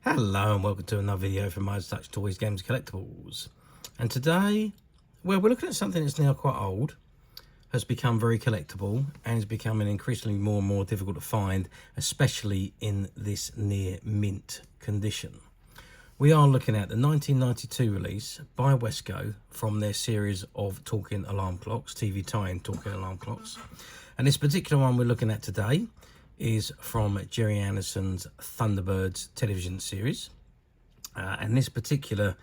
Hello and welcome to another video from My Touch Toys, Games, Collectibles. And today, well, we're looking at something that's now quite old, has become very collectible, and is becoming increasingly more and more difficult to find, especially in this near mint condition. We are looking at the 1992 release by Wesco from their series of talking alarm clocks, TV tie-in talking alarm clocks. And this particular one we're looking at today is from Gerry Andersons Thunderbirds television series. And this particular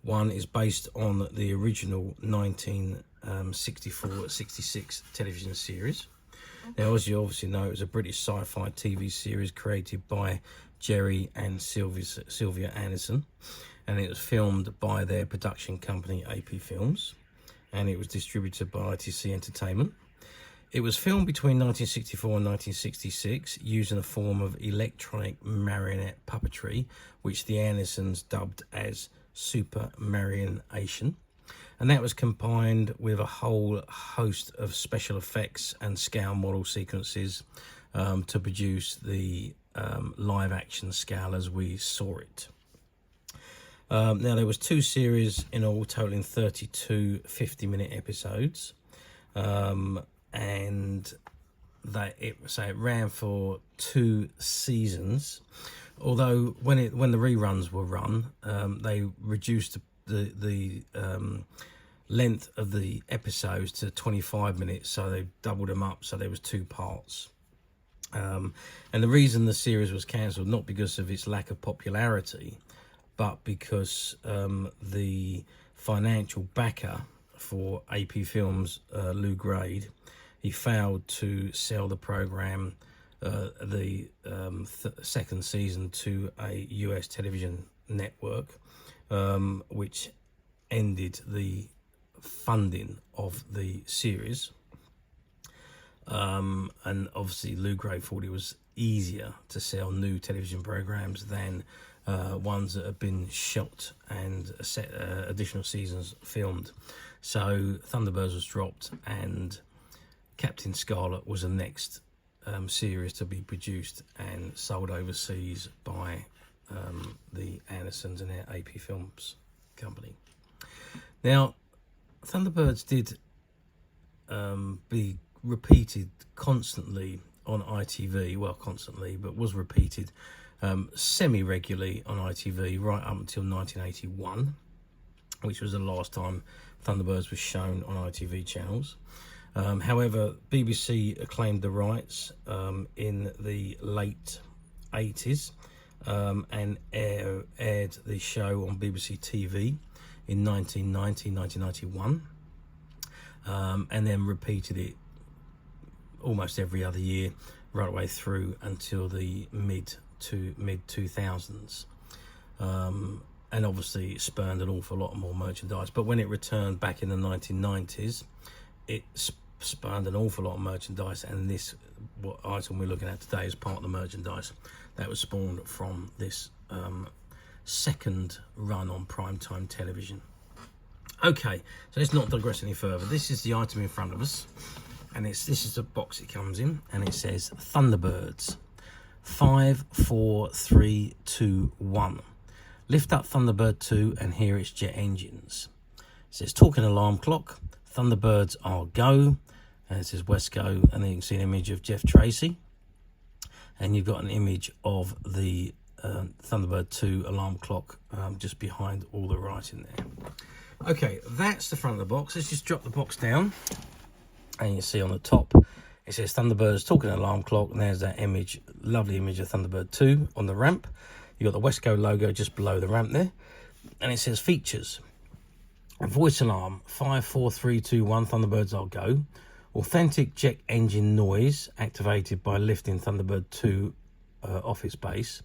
one is based on the original 1964-66 television series. Now, as you obviously know, it was a British sci-fi TV series created by Gerry and Sylvia Anderson, and it was filmed by their production company AP Films, and it was distributed by ITC Entertainment. It was filmed between 1964 and 1966 using a form of electronic marionette puppetry, which the Andersons dubbed as super marionation, and that was combined with a whole host of special effects and scale model sequences to produce the live action scale as we saw it. Now, there was two series in all, totaling 32 50-minute episodes, and it ran for 2 seasons. Although when the reruns were run, they reduced the length of the episodes to 25 minutes, so they doubled them up, so there was 2 parts. And the reason the series was cancelled, not because of its lack of popularity, but because the financial backer for AP Films, Lou Grade, he failed to sell the program, the second season, to a US television network, which ended the funding of the series. And obviously Lou Gray thought it was easier to sell new television programs than ones that have been shot and additional seasons filmed. So Thunderbirds was dropped, and Captain Scarlet was the next series to be produced and sold overseas by the Andersons and their AP Films company. Now, Thunderbirds did be repeated constantly on ITV, well, constantly, but was repeated semi-regularly on ITV right up until 1981, which was the last time Thunderbirds was shown on ITV channels. However, BBC claimed the rights in the late 80s and aired the show on BBC TV in 1991, and then repeated it almost every other year right away through until the mid 2000s, and obviously it spurned an awful lot more merchandise. But when it returned back in the 1990s, it spurned an awful lot of merchandise, and this what item we're looking at today is part of the merchandise that was spawned from this second run on primetime television. Okay, so let's not digress any further. This is the item in front of us, and this is the box it comes in, and it says Thunderbirds 5, 4, 3, 2, 1. Lift up Thunderbird 2 and hear its jet engines. It says talking alarm clock, Thunderbirds Are Go, and it says Wesco, and then you can see an image of Jeff Tracy, and you've got an image of the Thunderbird 2 alarm clock just behind all the writing there. Okay, that's the front of the box. Let's just drop the box down, and you see on the top it says Thunderbirds talking alarm clock, and there's that image, lovely image of Thunderbird 2 on the ramp. You've got the Wesco logo just below the ramp there, and it says features: voice alarm 5, 4, 3, 2, 1 Thunderbirds Are Go, authentic jet engine noise activated by lifting Thunderbird 2 off its base,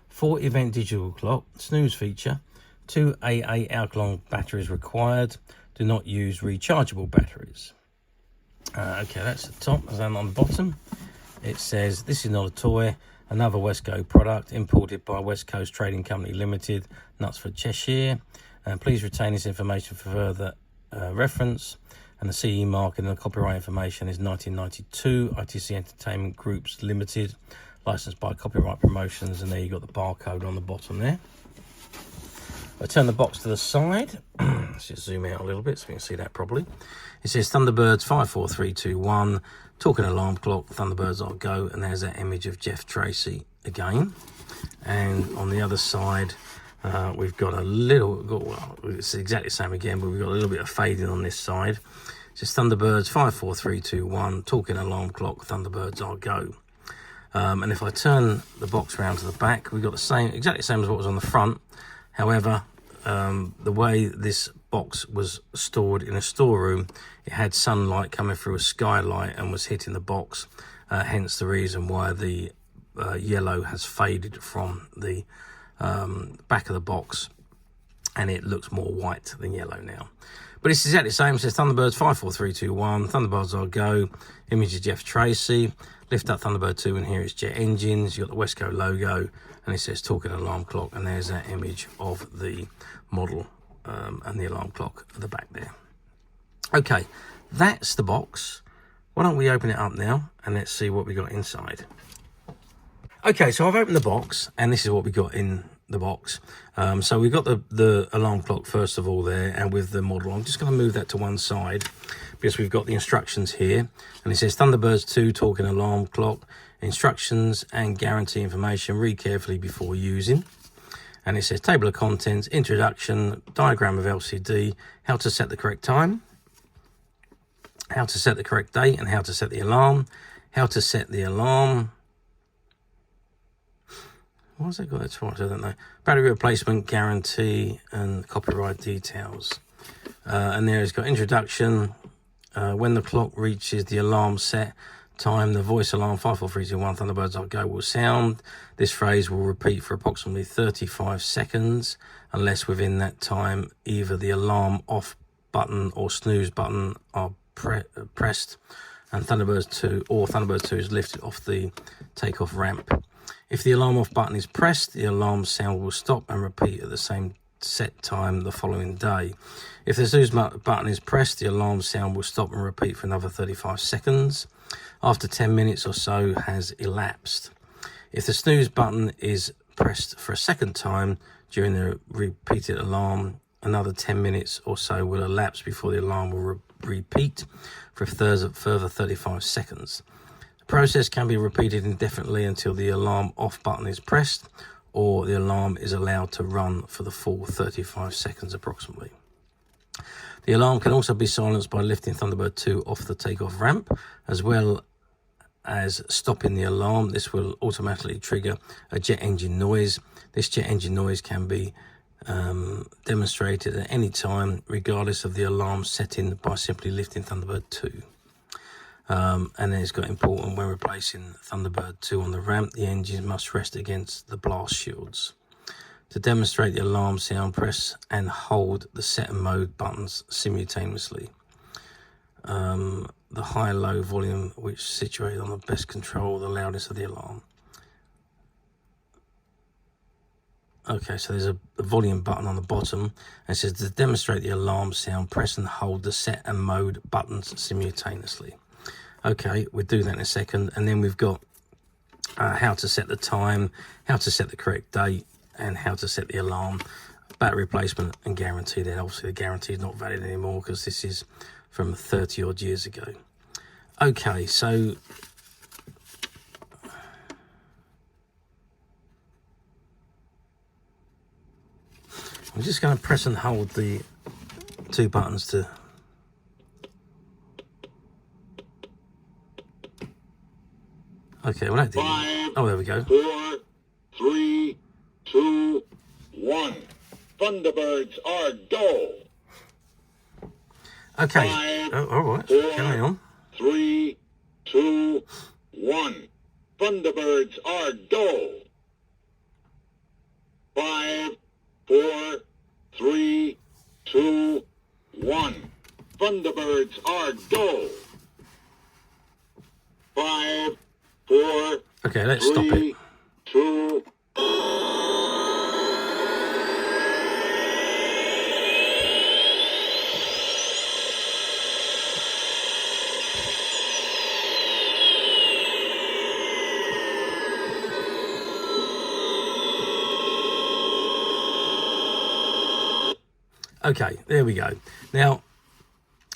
4 event digital clock, snooze feature, 2 AA alkaline batteries required, do not use rechargeable batteries. Okay, that's the top. And then on the bottom it says this is not a toy, another Wesco product imported by West Coast Trading Company Limited, Knutsford, Cheshire, and please retain this information for further reference. And the CE mark and the copyright information is 1992 ITC Entertainment Groups Limited, licensed by Copyright Promotions, and there you got the barcode on the bottom there. I turn the box to the side. Let's just zoom out a little bit so we can see that properly. It says Thunderbirds 54321, talking alarm clock, Thunderbirds Are Go, and there's that image of Jeff Tracy again. And on the other side, we've got a little, well, it's exactly the same again, but we've got a little bit of fading on this side. It says Thunderbirds 54321, talking alarm clock, Thunderbirds Are Go. And if I turn the box around to the back, we've got the same, exactly the same as what was on the front. However, the way this box was stored in a storeroom, it had sunlight coming through a skylight and was hitting the box, hence the reason why the yellow has faded from the back of the box, and it looks more white than yellow now. But it's exactly the same. It says Thunderbirds 54321, Thunderbirds Are Go, image of Jeff Tracy. Lift up Thunderbird 2, and here it's jet engines. You've got the Wesco logo, and it says talking alarm clock, and there's that image of the model and the alarm clock at the back there. Okay, that's the box. Why don't we open it up now, and let's see what we got inside. Okay, so I've opened the box, and this is what we got in the box. So we've got the alarm clock first of all there, and with the model. I'm just going to move that to one side because we've got the instructions here, and it says Thunderbirds 2 talking alarm clock, instructions and guarantee information, read carefully before using. And it says table of contents, introduction, diagram of LCD, how to set the correct time, how to set the correct date, and how to set the alarm, how to set the alarm. What's that got there twice? I don't know. Battery replacement guarantee and copyright details. And there it's got introduction. When the clock reaches the alarm set time, the voice alarm 54321 Thunderbirds Are Go will sound. This phrase will repeat for approximately 35 seconds, unless within that time either the alarm off button or snooze button are pressed, and Thunderbirds 2 is lifted off the takeoff ramp. If the alarm off button is pressed, the alarm sound will stop and repeat at the same set time the following day. If the snooze button is pressed, the alarm sound will stop and repeat for another 35 seconds after 10 minutes or so has elapsed. If the snooze button is pressed for a second time during the repeated alarm, another 10 minutes or so will elapse before the alarm will repeat for a further 35 seconds. The process can be repeated indefinitely until the alarm off button is pressed, or the alarm is allowed to run for the full 35 seconds approximately. The alarm can also be silenced by lifting Thunderbird 2 off the takeoff ramp, as well as stopping the alarm. This will automatically trigger a jet engine noise. This jet engine noise can be demonstrated at any time, regardless of the alarm setting, by simply lifting Thunderbird 2. And then it's got important: when replacing Thunderbird 2 on the ramp, the engine must rest against the blast shields. To demonstrate the alarm sound, press and hold the set and mode buttons simultaneously. The high-low volume, which is situated on the best control the loudness of the alarm. Okay, so there's a volume button on the bottom, and it says to demonstrate the alarm sound, press and hold the set and mode buttons simultaneously. Okay, we'll do that in a second. And then we've got how to set the time, how to set the correct date, and how to set the alarm, battery replacement and guarantee. Then obviously the guarantee is not valid anymore because this is from 30 odd years ago. Okay, so I'm just going to press and hold the two buttons to okay, well that didn't. Oh, there we go. 4, 3, 2, 1. Thunderbirds Are Go. Okay. 5, all right. 4, Carry on. 3, 2, 1. Thunderbirds Are Go. 5, 4, 3, 2, 1. Thunderbirds Are Go. 5, 4. Okay, let's stop it. 3, 2. Okay, there we go. Now,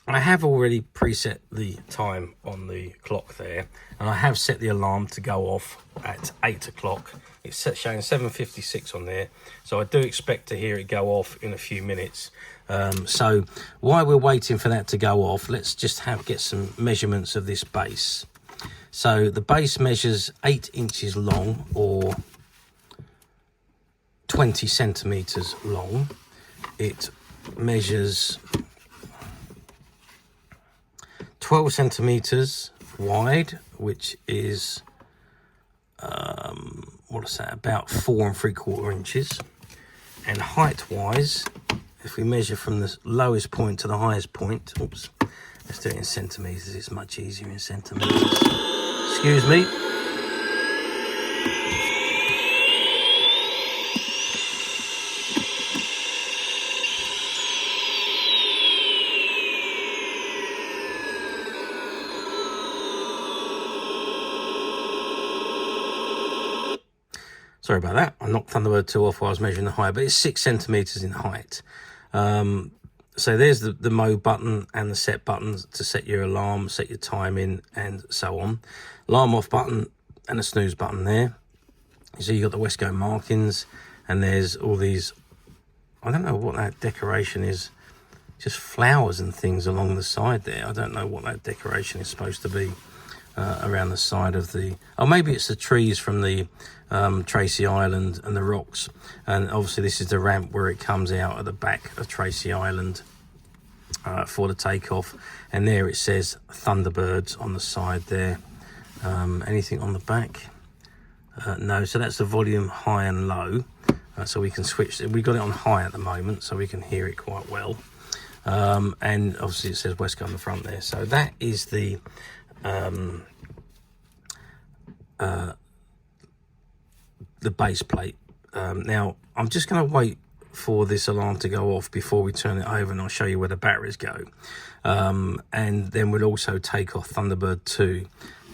I have already preset the time on the clock there, and I have set the alarm to go off at 8 o'clock. It's showing 7:56 on there, so I do expect to hear it go off in a few minutes. So while we're waiting for that to go off, let's just get some measurements of this base. So the base measures 8 inches long, or 20 centimeters long. It measures 12 centimeters wide, which is what is that, about 4 3/4 inches. And height wise, if we measure from the lowest point to the highest point, oops, let's do it in centimeters, it's much easier in centimeters. Excuse me. Sorry about that. I knocked Thunderbird 2 off while I was measuring the height, but it's 6 centimeters in height. So there's the mode button and the set buttons to set your alarm, set your timing, and so on. Alarm off button and a snooze button there. So you've got the Wesco markings, and there's all these, I don't know what that decoration is, just flowers and things along the side there. I don't know what that decoration is supposed to be. Around the side of the, oh, maybe it's the trees from the Tracy Island and the rocks, and obviously this is the ramp where it comes out at the back of Tracy Island for the takeoff, and there it says Thunderbirds on the side there. Anything on the back? No. So that's the volume high and low, so we can switch. We got it on high at the moment, so we can hear it quite well, and obviously it says Wesco on the front there. So that is the base plate. Now I'm just going to wait for this alarm to go off before we turn it over, and I'll show you where the batteries go, and then we'll also take off Thunderbird 2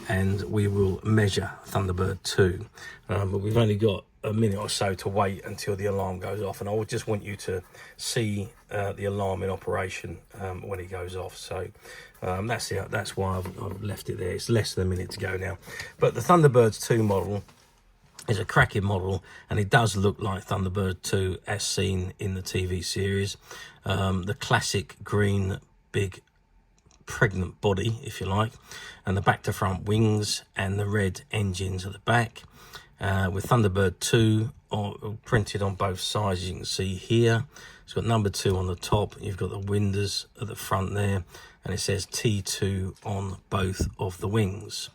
and we will measure Thunderbird 2, but we've only got a minute or so to wait until the alarm goes off, and I would just want you to see the alarm in operation when it goes off. So that's why I've left it there. It's less than a minute to go now, but the Thunderbirds 2 model is a cracking model, and it does look like Thunderbird 2 as seen in the TV series. The classic green big pregnant body, if you like, and the back to front wings and the red engines at the back, with Thunderbird 2 printed on both sides. You can see here it's got number 2 on the top, you've got the windows at the front there, and it says T2 on both of the wings.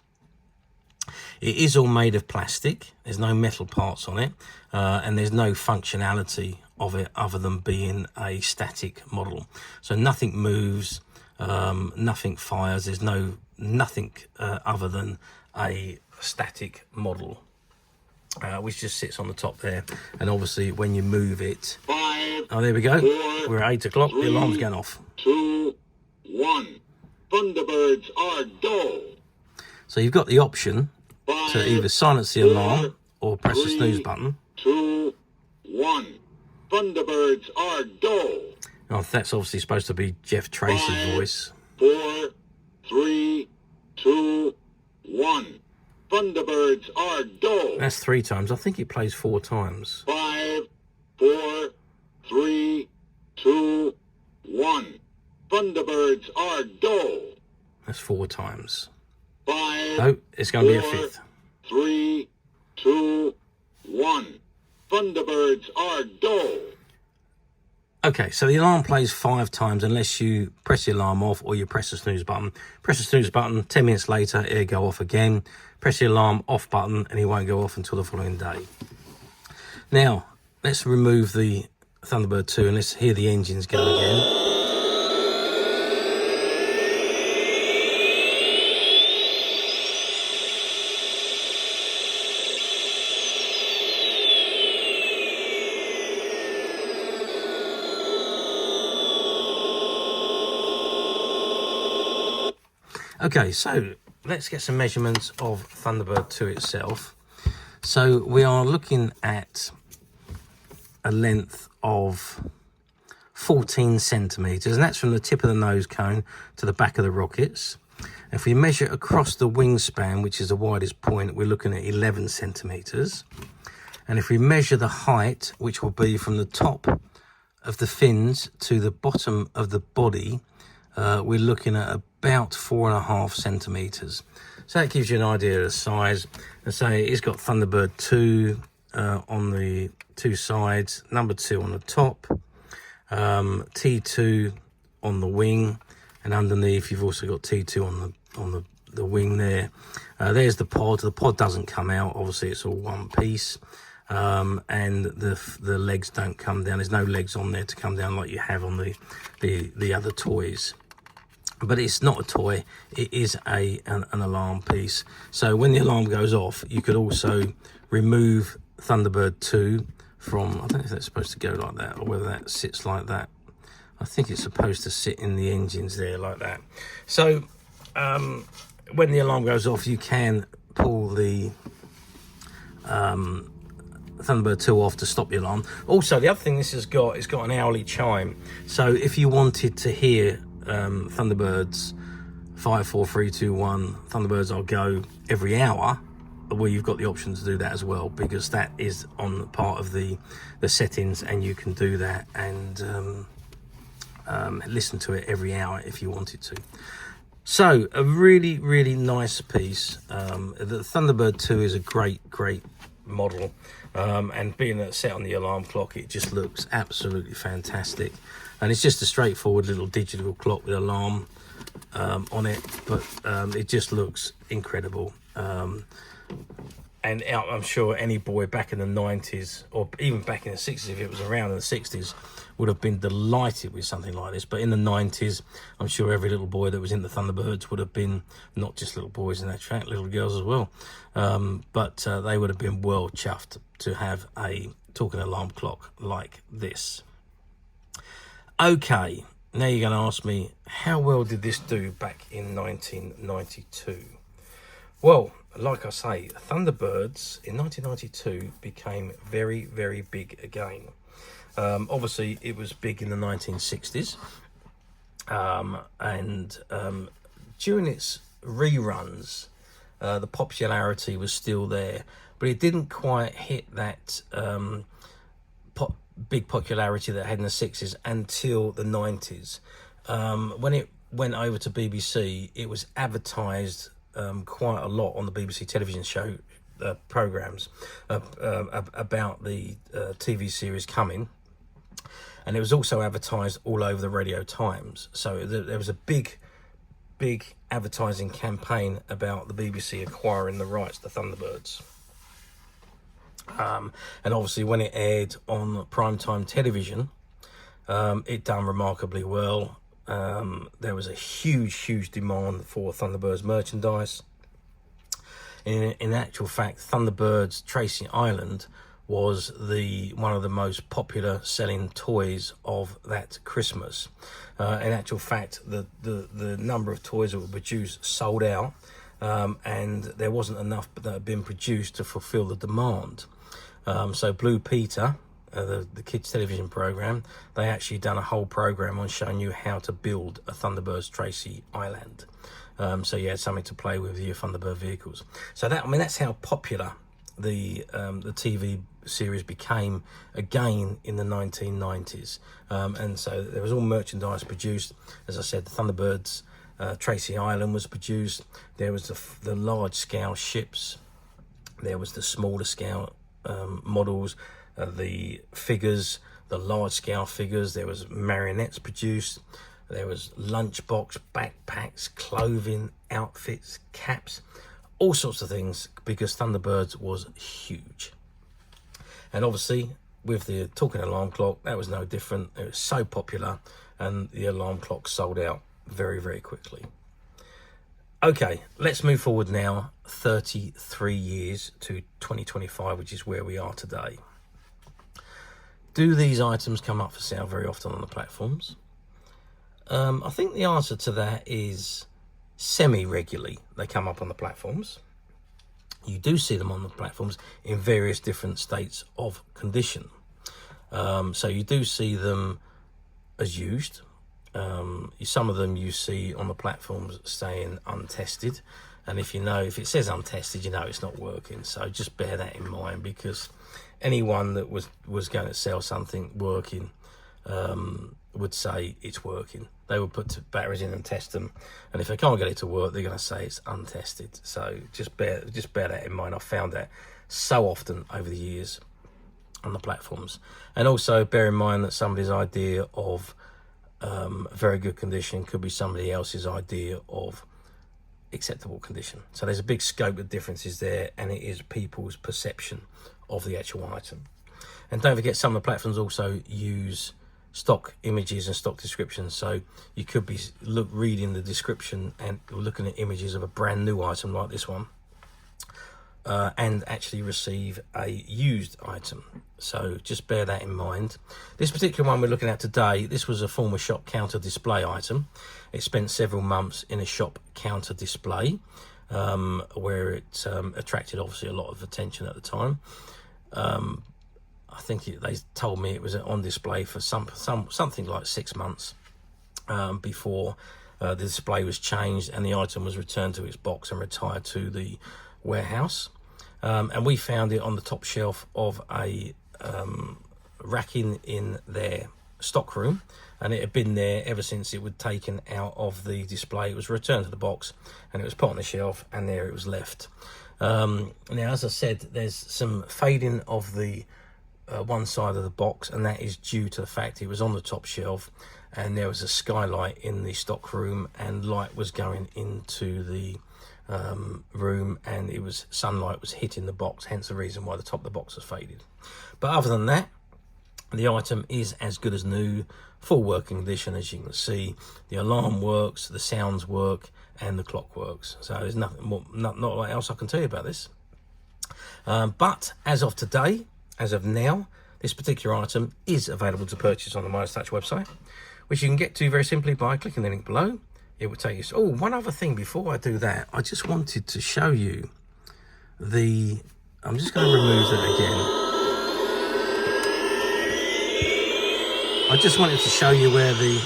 It is all made of plastic, there's no metal parts on it, and there's no functionality of it other than being a static model. So nothing moves, nothing fires, there's nothing other than a static model, which just sits on the top there. And obviously when you move it, 5, oh, there we go, 4, we're at 8 o'clock, the alarm's going off. 2, 1. Thunderbirds Are Go. So you've got the option 5, to either silence the alarm or press the snooze button. 2, 1. Thunderbirds Are Go. Oh, that's obviously supposed to be Jeff Tracy's 5, voice. 4, 3, 2, 1. Thunderbirds Are Go. That's 3 times. I think it plays 4 times. 5, 4, 3, 2, 1. Thunderbirds Are Go. That's 4 times. 5, No, it's going to be a 4, 5th. 3, 2, 1. Thunderbirds Are Go. Okay, so the alarm plays 5 times unless you press the alarm off or you press the snooze button. Press the snooze button, 10 minutes later, it'll go off again. Press the alarm off button and it won't go off until the following day. Now, let's remove the Thunderbird 2 and let's hear the engines go again. Okay, so let's get some measurements of Thunderbird 2 itself. So we are looking at a length of 14 centimetres, and that's from the tip of the nose cone to the back of the rockets. If we measure across the wingspan, which is the widest point, we're looking at 11 centimetres. And if we measure the height, which will be from the top of the fins to the bottom of the body, we're looking at about 4.5 centimetres. So that gives you an idea of the size. And say it's got Thunderbird 2 on the two sides, number 2 on the top, T2 on the wing, and underneath you've also got T2 on the wing there. There's the pod. The pod doesn't come out, obviously it's all one piece. And the legs don't come down. There's no legs on there to come down like you have on the other toys. But it's not a toy, it is an alarm piece. So when the alarm goes off, you could also remove Thunderbird 2 from, I don't know if that's supposed to go like that or whether that sits like that. I think it's supposed to sit in the engines there like that. So when the alarm goes off, you can pull the Thunderbird 2 off to stop the alarm. Also, the other thing this has got, it's got an hourly chime. So if you wanted to hear Thunderbirds 5, 4, 3, 2, 1, Thunderbirds Are Go every hour, well, you've got the option to do that as well, because that is on part of the settings, and you can do that and listen to it every hour if you wanted to. So a really, really nice piece. The Thunderbird 2 is a great model, and being that set on the alarm clock, it just looks absolutely fantastic. And it's just a straightforward little digital clock with alarm on it, but it just looks incredible. And I'm sure any boy back in the 90s, or even back in the 60s, if it was around in the 60s, would have been delighted with something like this. But in the 90s, I'm sure every little boy that was in the Thunderbirds would have been, not just little boys in that track, little girls as well, but they would have been well chuffed to have a talking alarm clock like this. Okay, now you're going to ask me, how well did this do back in 1992? Well, like I say, Thunderbirds in 1992 became very, very big again. Obviously, it was big in the 1960s, and during its reruns, the popularity was still there, but it didn't quite hit that big popularity that it had in the 60s until the 90s. When it went over to BBC, it was advertised quite a lot on the BBC television show programmes about the TV series coming, and it was also advertised all over the Radio Times. So there was a big advertising campaign about the BBC acquiring the rights to Thunderbirds. And obviously when it aired on primetime television, it done remarkably well. There was a huge demand for Thunderbirds merchandise. In actual fact, Thunderbirds Tracy Island was one of the most popular selling toys of that Christmas. In actual fact, the number of toys that were produced sold out, and there wasn't enough that had been produced to fulfill the demand. So Blue Peter, the kids television program, they actually done a whole program on showing you how to build a Thunderbirds Tracy Island. So you had something to play with your Thunderbird vehicles. So that's how popular the TV series became again in the 1990s. And so there was all merchandise produced. As I said, the Thunderbirds Tracy Island was produced. There was the large scale ships. There was the smaller scale models, the figures, the large scale figures. There was marionettes produced. There was lunchbox, backpacks, clothing, outfits, caps, all sorts of things, because Thunderbirds was huge. And obviously with the talking alarm clock, that was no different. It was so popular, and the alarm clock sold out very quickly. Okay, let's move forward now 33 years to 2025, which is where we are today. Do these items come up for sale very often on the platforms? I think the answer to that is semi-regularly. They come up on the platforms. You do see them on the platforms in various different states of condition. So you do see them as used. Some of them you see on the platforms saying untested, and if it says untested, you know it's not working. So just bear that in mind, because anyone that was going to sell something working would say it's working. They would put batteries in and test them, and if they can't get it to work, they're going to say it's untested. So just bear that in mind. I've found that so often over the years on the platforms. And also bear in mind that somebody's idea of very good condition could be somebody else's idea of acceptable condition. So there's a big scope of differences there, and it is people's perception of the actual item. And don't forget, some of the platforms also use stock images and stock descriptions, so you could be reading the description and looking at images of a brand new item like this one, and actually receive a used item. So just bear that in mind. This particular one we're looking at today, this was a former shop counter display item. It spent several months in a shop counter display, where it attracted obviously a lot of attention at the time. I think they told me it was on display for something like 6 months before the display was changed and the item was returned to its box and retired to the warehouse. And we found it on the top shelf of a racking in their stock room, and it had been there ever since it was taken out of the display. It was returned to the box and it was put on the shelf, and there it was left. Now, as I said, there's some fading of the one side of the box, and that is due to the fact it was on the top shelf and there was a skylight in the stock room, and light was going into the room, and sunlight was hitting the box, hence the reason why the top of the box was faded. But other than that, the item is as good as new, full working condition. As you can see, the alarm works, the sounds work, and the clock works. So there's nothing more, not a lot else I can tell you about this. But as of today, as of now, this particular item is available to purchase on the Midas Touch website, which you can get to very simply by clicking the link below. It will take you. Oh, one other thing before I do that, I just wanted to show you the. I'm just going to remove that again. I just wanted to show you where the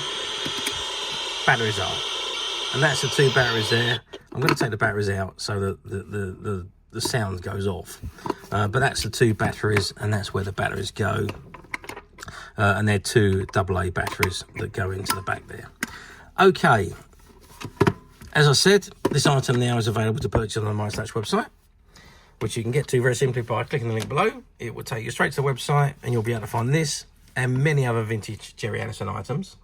batteries are, and that's the two batteries there. I'm going to take the batteries out so that the sound goes off, but that's the two batteries, and that's where the batteries go, and they're two AA batteries that go into the back there. Okay, as I said, this item now is available to purchase on the Midas Touch website, which you can get to very simply by clicking the link below. It will take you straight to the website, and you'll be able to find this and many other vintage Gerry Anderson items,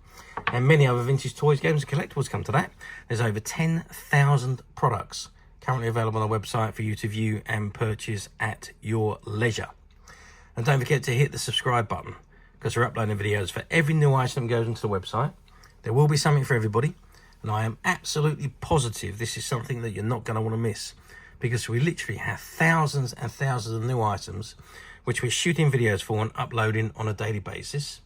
and many other vintage toys, games and collectibles come to that. There's over 10,000 products currently available on the website for you to view and purchase at your leisure. And don't forget to hit the subscribe button, because we're uploading videos for every new item that goes into the website. There will be something for everybody, and I am absolutely positive this is something that you're not going to want to miss, because we literally have thousands and thousands of new items which we're shooting videos for and uploading on a daily basis.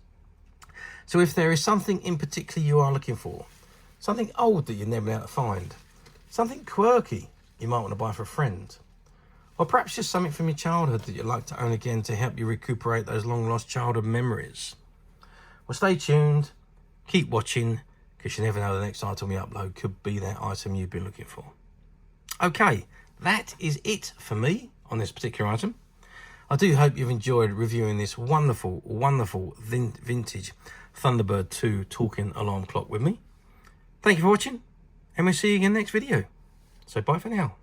So if there is something in particular you are looking for, something old that you've never been able to find, something quirky you might want to buy for a friend, or perhaps just something from your childhood that you'd like to own again to help you recuperate those long lost childhood memories, well, stay tuned, keep watching, because you never know, the next item we upload could be that item you've been looking for. Okay, that is it for me on this particular item. I do hope you've enjoyed reviewing this wonderful, wonderful vintage Thunderbird 2 talking alarm clock with me. Thank you for watching, and we'll see you again next video. So bye for now.